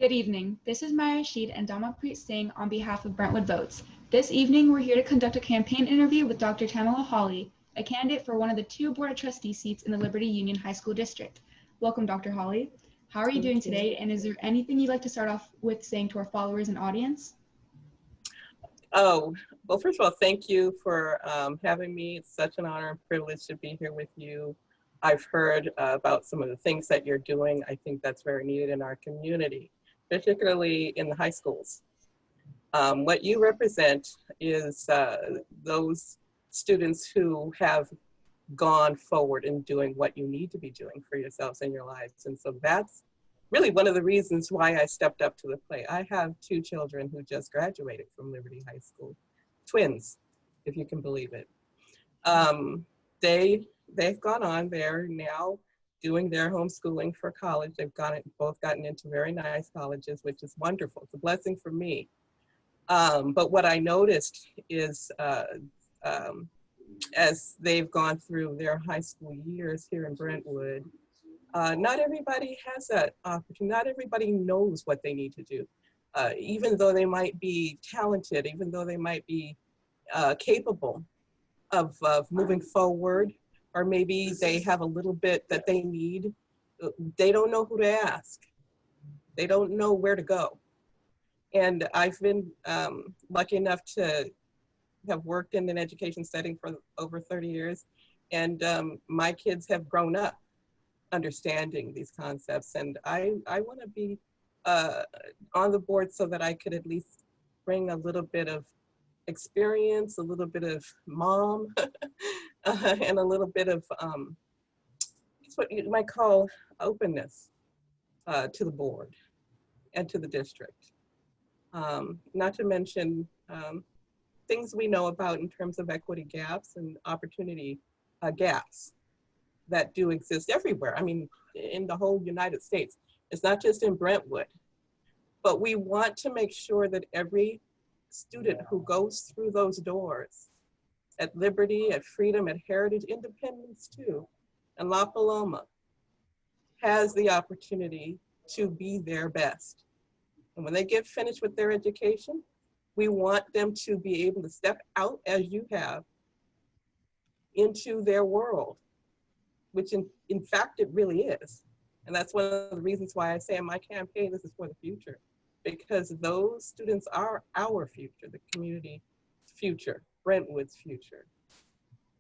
Good evening. This is Maia, Rasheed, and Damanpreet Singh on behalf of Brentwood Votes. This evening, we're here to conduct a campaign interview with Dr. Tamela Hawley, a candidate for one of the two Board of Trustees seats in the Liberty Union High School District. Welcome, Dr. Hawley. How are you doing Thank you. today, and is there anything you'd like to start off with saying to our followers and audience? Oh, well, first of all, thank you for having me. It's such an honor and privilege to be here with you. I've heard about some of the things that you're doing. I think that's very needed in our community, particularly in the high schools. What you represent is those students who have gone forward in doing what you need to be doing for yourselves in your lives. And so that's really one of the reasons why I stepped up to the plate. I have two children who just graduated from Liberty High School, twins, if you can believe it. They've gone on, they're now doing their homeschooling for college. They've both gotten into very nice colleges, which is wonderful. It's a blessing for me. But what I noticed is as they've gone through their high school years here in Brentwood, not everybody has that opportunity. Not everybody knows what they need to do. Even though they might be talented, even though they might be capable of moving forward, or maybe they have a little bit that they need, they don't know who to ask. They don't know where to go. And I've been lucky enough to have worked in an education setting for over 30 years. And my kids have grown up understanding these concepts. And I want to be on the board so that I could at least bring a little bit of experience, a little bit of mom, and a little bit of what you might call openness to the board and to the district. Not to mention things we know about in terms of equity gaps and opportunity gaps that do exist everywhere. I mean, in the whole United States. It's not just in Brentwood, but we want to make sure that every student who goes through those doors at Liberty, at Freedom, at Heritage, Independence too, and La Paloma, has the opportunity to be their best. And when they get finished with their education, we want them to be able to step out as you have into their world, which in fact it really is. And that's one of the reasons why I say in my campaign, this is for the future, because those students are our future, the community's future, Brentwood's future.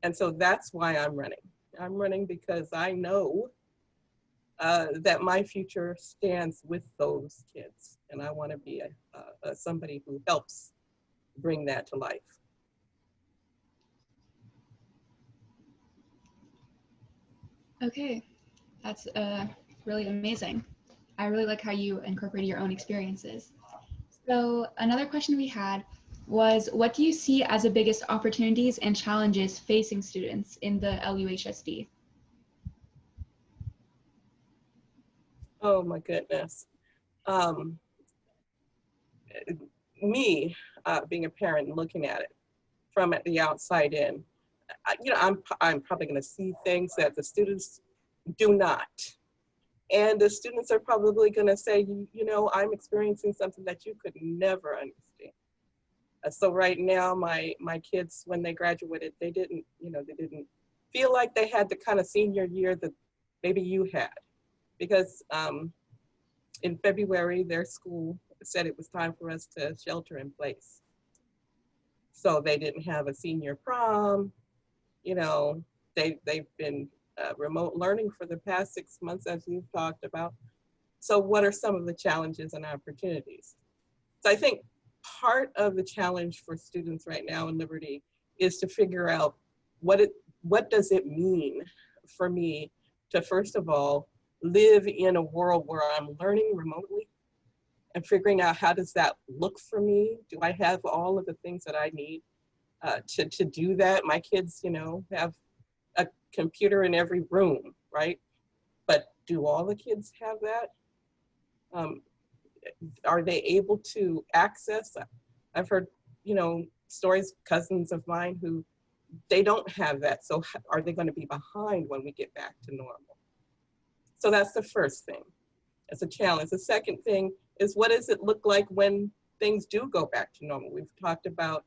And so that's why I'm running. I'm running because I know that my future stands with those kids. And I want to be somebody who helps bring that to life. Okay, that's really amazing. I really like how you incorporated your own experiences. So another question we had was, what do you see as the biggest opportunities and challenges facing students in the LUHSD? Oh my goodness. Me, being a parent and looking at it from the outside in, I'm probably going to see things that the students do not. And the students are probably going to say, I'm experiencing something that you could never understand. So right now, my kids, when they graduated, they didn't feel like they had the kind of senior year that maybe you had. Because in February, their school said it was time for us to shelter in place. So they didn't have a senior prom. They've been remote learning for the past 6 months, as you've talked about. So what are some of the challenges and opportunities? So I think part of the challenge for students right now in Liberty is to figure out what does it mean for me to, first of all, live in a world where I'm learning remotely and figuring out how does that look for me? Do I have all of the things that I need to do that? My kids, have a computer in every room, right? But do all the kids have that? Are they able to access? I've heard, stories, cousins of mine who they don't have that. So are they going to be behind when we get back to normal? So that's the first thing. It's a challenge. The second thing is what does it look like when things do go back to normal? We've talked about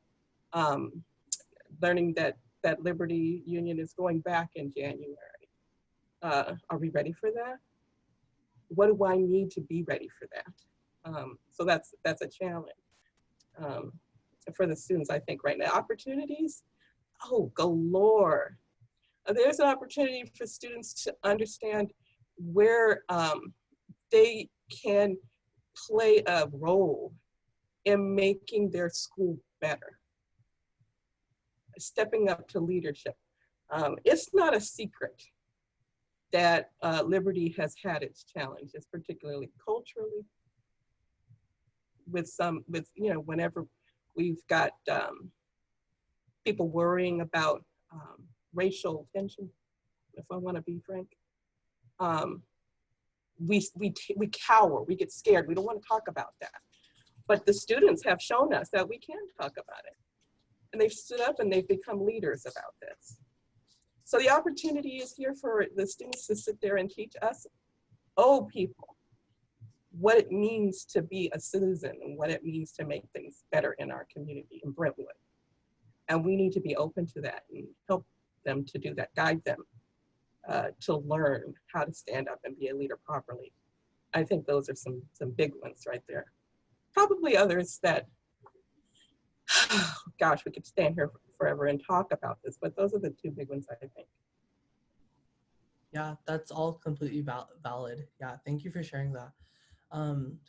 learning that Liberty Union is going back in January. Are we ready for that? What do I need to be ready for that? So that's a challenge for the students, I think, right now. Opportunities, oh, galore. There's an opportunity for students to understand where they can play a role in making their school better, stepping up to leadership. It's not a secret that Liberty has had its challenges, particularly culturally, with whenever we've got people worrying about racial tension, if I want to be frank. We cower, we get scared, we don't want to talk about that. But the students have shown us that we can talk about it. And they've stood up and they've become leaders about this. So the opportunity is here for the students to sit there and teach us old people what it means to be a citizen and what it means to make things better in our community in Brentwood. And we need to be open to that and help them to do that, guide them to learn how to stand up and be a leader properly. I think those are some big ones right there. Probably others that, gosh, we could stand here forever and talk about this, but those are the two big ones, I think. Yeah, that's all completely valid. Yeah, thank you for sharing that.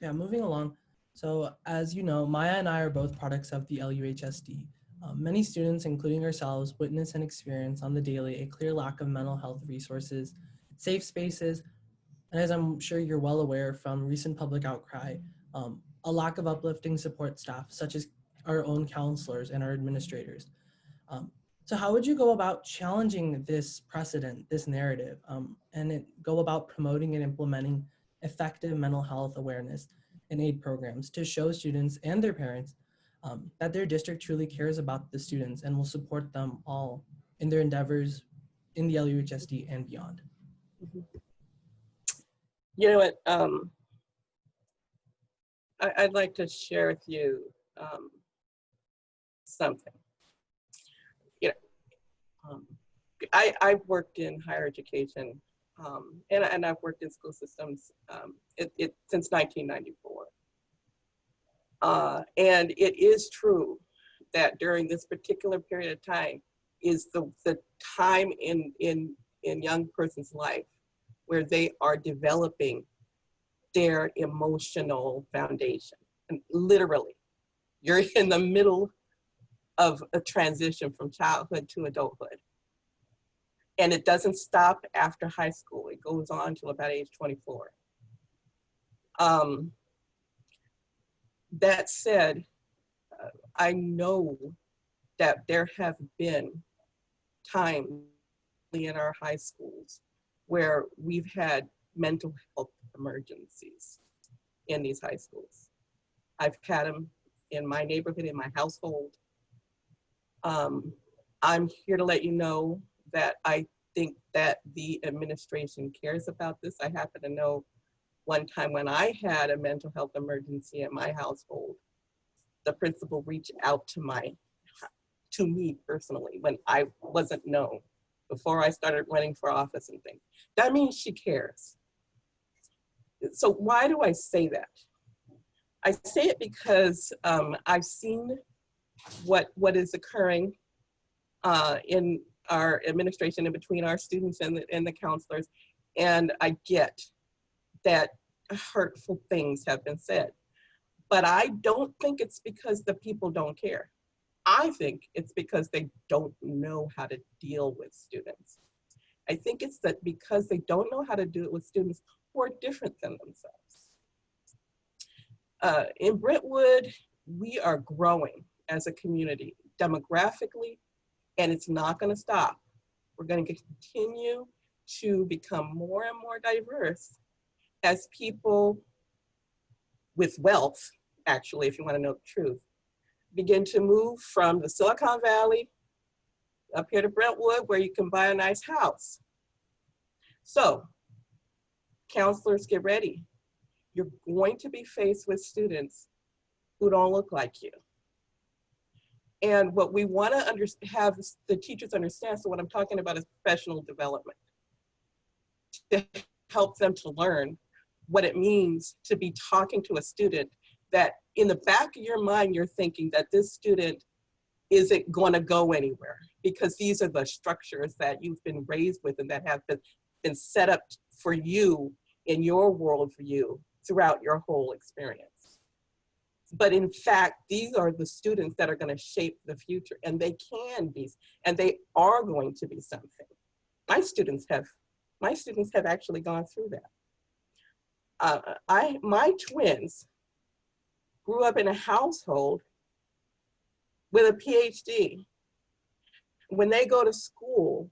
Yeah, moving along. So as you know, Maya and I are both products of the LUHSD. Many students, including ourselves, witness and experience on the daily a clear lack of mental health resources, safe spaces, and as I'm sure you're well aware from recent public outcry, a lack of uplifting support staff, such as our own counselors and our administrators. So how would you go about challenging this precedent, this narrative, and go about promoting and implementing effective mental health awareness and aid programs to show students and their parents that their district truly cares about the students and will support them all in their endeavors in the LUHSD and beyond? You know what, I'd like to share with you something. You know, I've worked in higher education and I've worked in school systems since 1994. And it is true that during this particular period of time is the time in young person's life where they are developing their emotional foundation. And literally, you're in the middle of a transition from childhood to adulthood. And it doesn't stop after high school. It goes on till about age 24. That said, I know that there have been times in our high schools where we've had mental health emergencies in these high schools. I've had them in my neighborhood, in my household. I'm here to let you know that I think that the administration cares about this. I happen to know one time when I had a mental health emergency in my household, the principal reached out to me personally when I wasn't known, before I started running for office and things. That means she cares. So why do I say that? I say it because I've seen what is occurring in our administration and between our students and the counselors, and I get that hurtful things have been said. But I don't think it's because the people don't care. I think it's because they don't know how to deal with students. I think it's that because they don't know how to do it with students who are different than themselves. In Brentwood, we are growing as a community demographically, and it's not going to stop. We're going to continue to become more and more diverse as people with wealth, actually, if you want to know the truth, begin to move from the Silicon Valley up here to Brentwood, where you can buy a nice house. So, counselors, get ready. you're going to be faced with students who don't look like you. And what we want to have the teachers understand, so what I'm talking about is professional development, to help them to learn what it means to be talking to a student that in the back of your mind, you're thinking that this student isn't going to go anywhere, because these are the structures that you've been raised with and that have been set up for you in your worldview throughout your whole experience. But in fact, these are the students that are going to shape the future, and they can be, and they are going to be something. My students have actually gone through that. My twins grew up in a household with a PhD. When they go to school,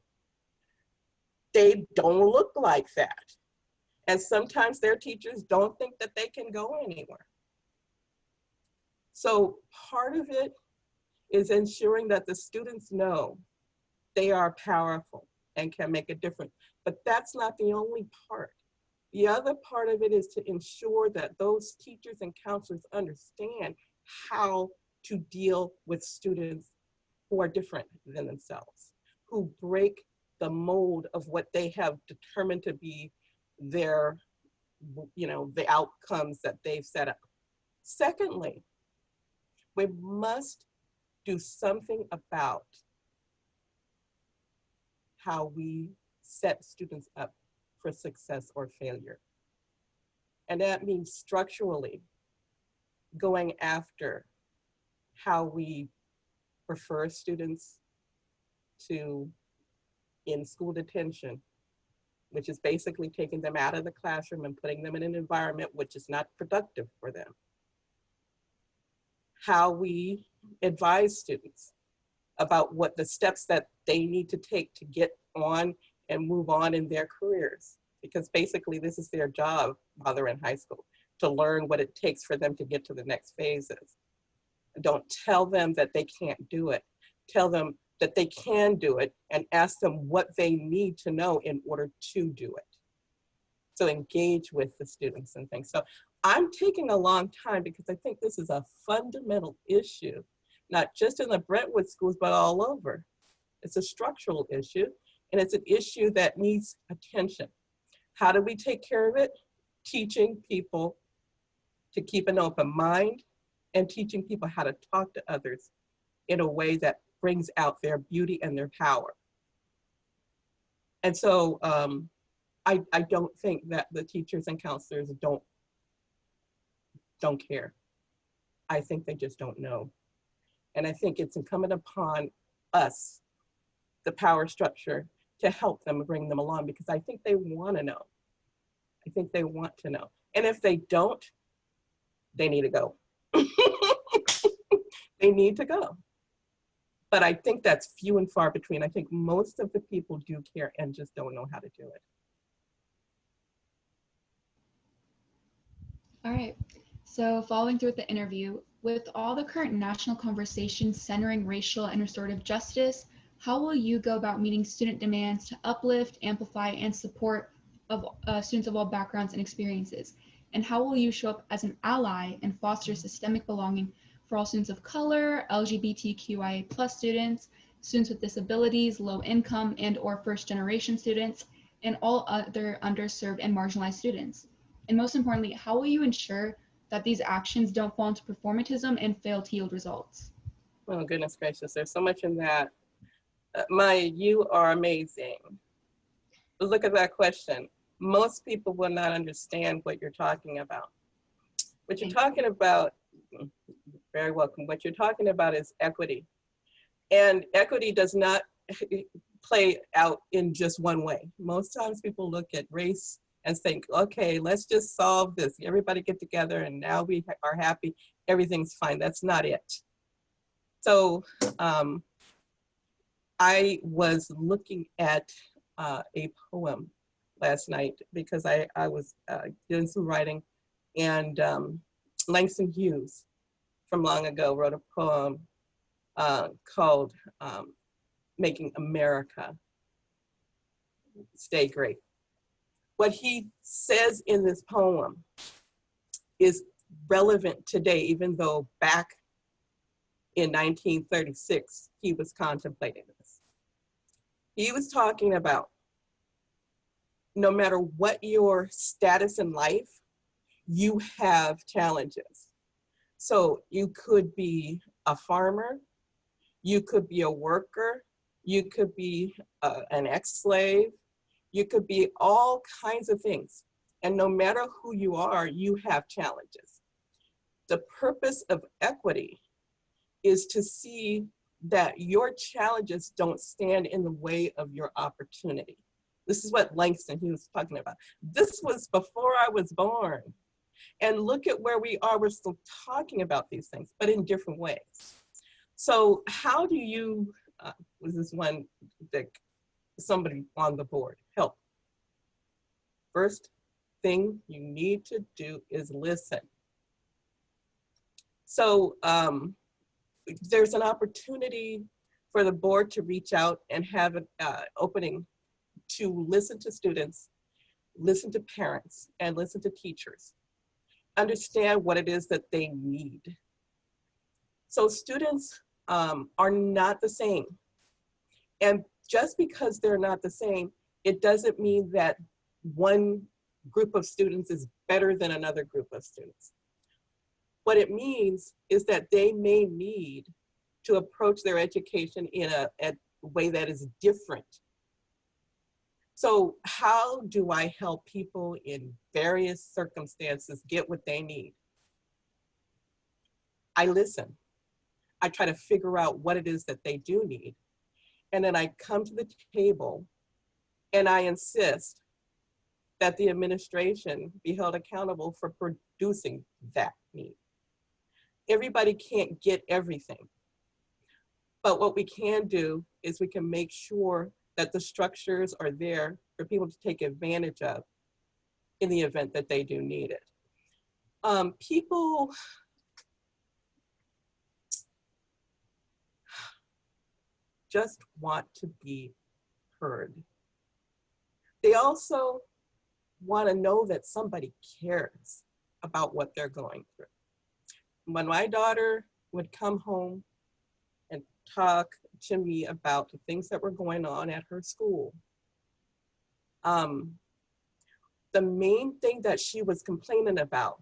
they don't look like that. And sometimes their teachers don't think that they can go anywhere. So part of it is ensuring that the students know they are powerful and can make a difference. But that's not the only part. The other part of it is to ensure that those teachers and counselors understand how to deal with students who are different than themselves, who break the mold of what they have determined to be their, the outcomes that they've set up. Secondly, we must do something about how we set students up for success or failure. And that means structurally going after how we prefer students to in-school detention, which is basically taking them out of the classroom and putting them in an environment which is not productive for them. How we advise students about what the steps that they need to take to get on and move on in their careers, because basically this is their job while they're in high school, to learn what it takes for them to get to the next phases. Don't tell them that they can't do it. Tell them that they can do it and ask them what they need to know in order to do it. So engage with the students and things. So I'm taking a long time because I think this is a fundamental issue, not just in the Brentwood schools, but all over. It's a structural issue, and it's an issue that needs attention. How do we take care of it? Teaching people to keep an open mind and teaching people how to talk to others in a way that brings out their beauty and their power. And so I don't think that the teachers and counselors don't care. I think they just don't know. And I think it's incumbent upon us, the power structure, to help them and bring them along, because I think they want to know. I think they want to know. And if they don't, they need to go. They need to go. But I think that's few and far between. I think most of the people do care and just don't know how to do it. All right. So following through with the interview, with all the current national conversations centering racial and restorative justice, how will you go about meeting student demands to uplift, amplify, and support of students of all backgrounds and experiences? And how will you show up as an ally and foster systemic belonging for all students of color, LGBTQIA+ students, students with disabilities, low income and or first generation students, and all other underserved and marginalized students? And most importantly, how will you ensure that these actions don't fall into performatism and fail to yield results? Oh, goodness gracious, there's so much in that. Maia, you are amazing. Look at that question. Most people will not understand what you're talking about. What you're talking about, very welcome. What you're talking about is equity. And equity does not play out in just one way. Most times people look at race and think, okay, let's just solve this. Everybody get together and now we are happy, everything's fine. That's not it. So I was looking at a poem last night because I was doing some writing, and Langston Hughes from long ago wrote a poem called Making America Stay Great. What he says in this poem is relevant today, even though back in 1936, he was contemplating this. He was talking about no matter what your status in life, you have challenges. So you could be a farmer, you could be a worker, you could be an ex-slave, you could be all kinds of things. And no matter who you are, you have challenges. The purpose of equity is to see that your challenges don't stand in the way of your opportunity. This is what Langston, he was talking about. This was before I was born. And look at where we are, we're still talking about these things, but in different ways. So how do you, was this one that somebody on the board, help? First thing you need to do is listen. So there's an opportunity for the board to reach out and have an opening to listen to students, listen to parents, and listen to teachers. Understand what it is that they need. So students are not the same. And just because they're not the same, it doesn't mean that one group of students is better than another group of students. What it means is that they may need to approach their education in a way that is different. So how do I help people in various circumstances get what they need? I listen. I try to figure out what it is that they do need. And then I come to the table and I insist that the administration be held accountable for producing that need. Everybody can't get everything. But what we can do is we can make sure that the structures are there for people to take advantage of in the event that they do need it. People just want to be heard. They also want to know that somebody cares about what they're going through. When my daughter would come home and talk to me about the things that were going on at her school, the main thing that she was complaining about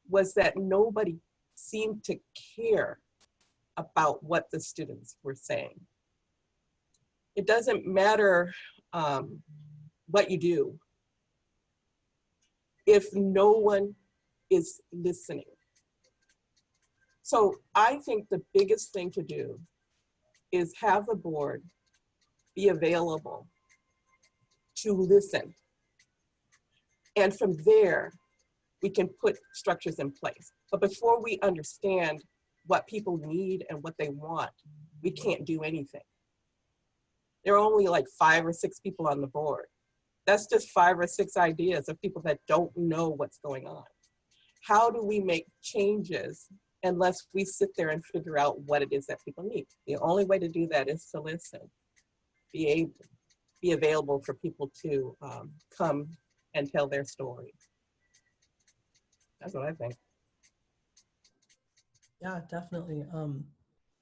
was that nobody seemed to care about what the students were saying. It doesn't matter what you do if no one is listening. So I think the biggest thing to do is have the board be available to listen. And from there, we can put structures in place. But before we understand what people need and what they want, we can't do anything. There are only like 5 or 6 people on the board. That's just 5 or 6 ideas of people that don't know what's going on. How do we make changes unless we sit there and figure out what it is that people need? The only way to do that is to listen, be available for people to come and tell their story. That's what I think. Yeah, definitely.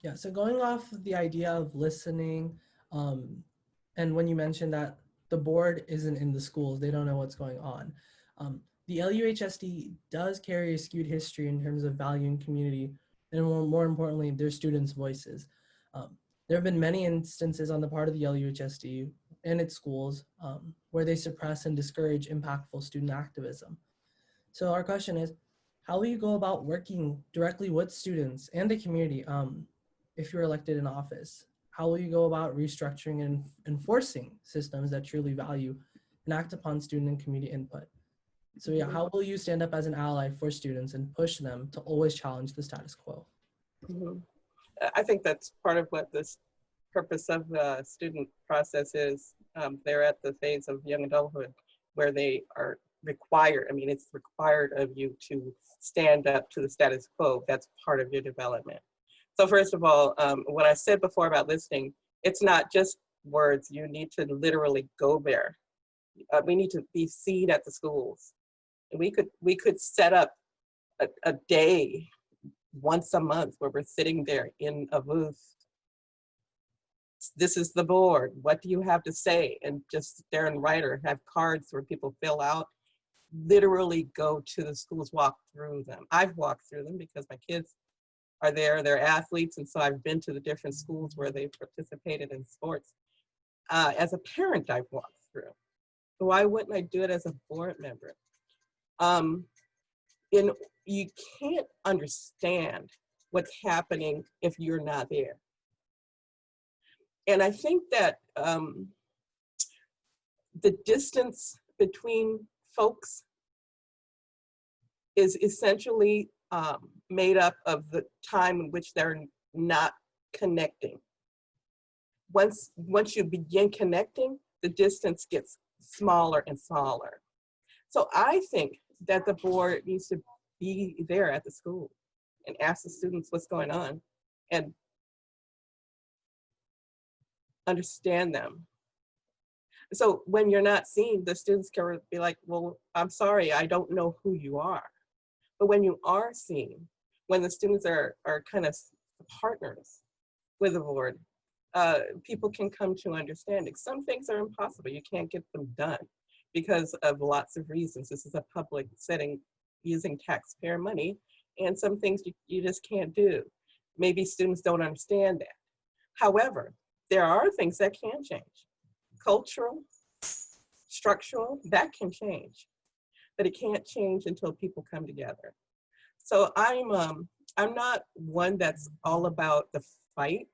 Yeah, so going off the idea of listening, and when you mentioned that the board isn't in the schools, they don't know what's going on. The LUHSD does carry a skewed history in terms of valuing community, and more importantly, their students' voices. There have been many instances on the part of the LUHSD and its schools where they suppress and discourage impactful student activism. So our question is, how will you go about working directly with students and the community if you're elected in office? How will you go about restructuring and enforcing systems that truly value and act upon student and community input? So yeah, how will you stand up as an ally for students and push them to always challenge the status quo? Mm-hmm. I think that's part of what this purpose of the student process is. They're at the phase of young adulthood where they are required, I mean, it's required of you to stand up to the status quo. That's part of your development. So first of all, what I said before about listening, it's not just words. You need to literally go there. We need to be seen at the schools. And we could set up a day once a month where we're sitting there in a booth. This is the board. What do you have to say? And just sit there and write, or have cards where people fill out. Literally go to the schools, walk through them. I've walked through them because my kids are there. They're athletes, and so I've been to the different schools where they've participated in sports. As a parent, I've walked through. So why wouldn't I do it as a board member? You can't understand what's happening if you're not there. And I think that the distance between folks is essentially made up of the time in which they're not connecting. Once you begin connecting, the distance gets smaller and smaller. So I think that the board needs to be there at the school and ask the students what's going on and understand them. So when you're not seen, the students can be like, well, I'm sorry, I don't know who you are. But when you are seen, when the students are kind of partners with the board, people can come to understanding. Some things are impossible. You can't get them done because of lots of reasons. This is a public setting using taxpayer money, and some things you just can't do. Maybe students don't understand that. However, there are things that can change. Cultural, structural, that can change, but it can't change until people come together. So I'm not one that's all about the fight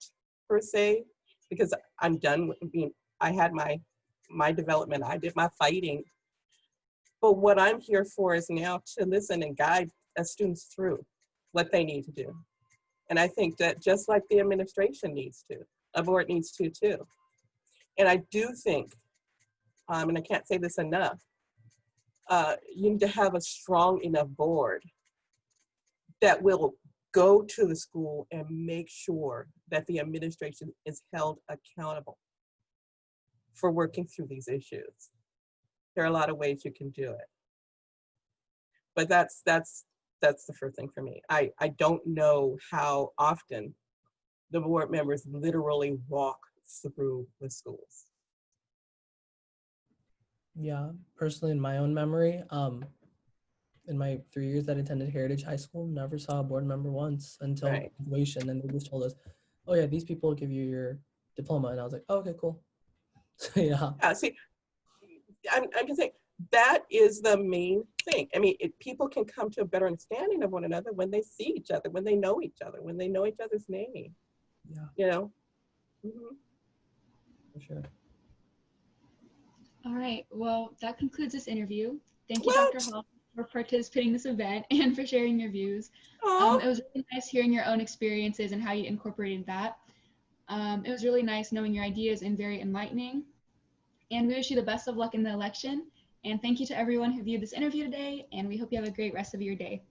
per se, because I'm done with being, I had my development, I did my fighting. But what I'm here for is now to listen and guide students through what they need to do. And I think that just like the administration needs to, a board needs to too. And I do think, and I can't say this enough, you need to have a strong enough board that will go to the school and make sure that the administration is held accountable for working through these issues. There are a lot of ways you can do it. But that's the first thing for me. I don't know how often the board members literally walk through the schools. Yeah, personally, in my own memory, in my 3 years that I attended Heritage High School, never saw a board member once until Right. graduation, and they just told us, "Oh yeah, these people give you your diploma," and I was like, oh, "Okay, cool." So yeah. See, I'm just saying that is the main thing. I mean, people can come to a better understanding of one another when they see each other, when they know each other, when they know each other's name. Yeah. You know. Mm-hmm. For sure. All right, well, that concludes this interview. Thank you, What? Dr. Hall, for participating in this event and for sharing your views. Oh. It was really nice hearing your own experiences and how you incorporated that. It was really nice knowing your ideas and very enlightening. And we wish you the best of luck in the election. And thank you to everyone who viewed this interview today, and we hope you have a great rest of your day.